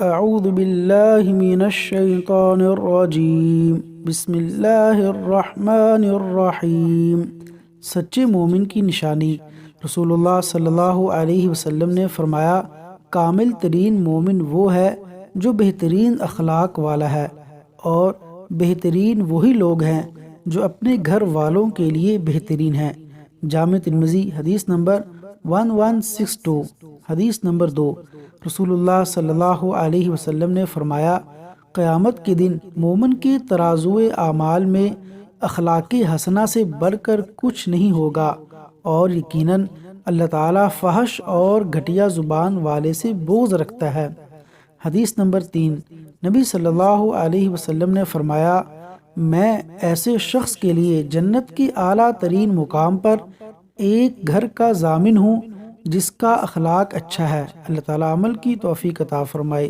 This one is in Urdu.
اعوذ باللہ من الشیطان الرجیم بسم اللہ الرحمن الرحیم۔ سچے مومن کی نشانی۔ رسول اللہ صلی اللہ علیہ وسلم نے فرمایا، کامل ترین مومن وہ ہے جو بہترین اخلاق والا ہے، اور بہترین وہی لوگ ہیں جو اپنے گھر والوں کے لیے بہترین ہیں۔ جامع ترمذی حدیث نمبر 1162۔ حدیث نمبر 2، رسول اللہ صلی اللہ علیہ وسلم نے فرمایا، قیامت کے دن مومن کے ترازوئے اعمال میں اخلاق حسنہ سے بڑھ کر کچھ نہیں ہوگا، اور یقیناً اللہ تعالیٰ فحش اور گھٹیا زبان والے سے بغض رکھتا ہے۔ حدیث نمبر 3، نبی صلی اللہ علیہ وسلم نے فرمایا، میں ایسے شخص کے لیے جنت کی اعلیٰ ترین مقام پر ایک گھر کا ضامن ہوں جس کا اخلاق اچھا ہے۔ اللہ تعالیٰ عمل کی توفیق عطا فرمائے۔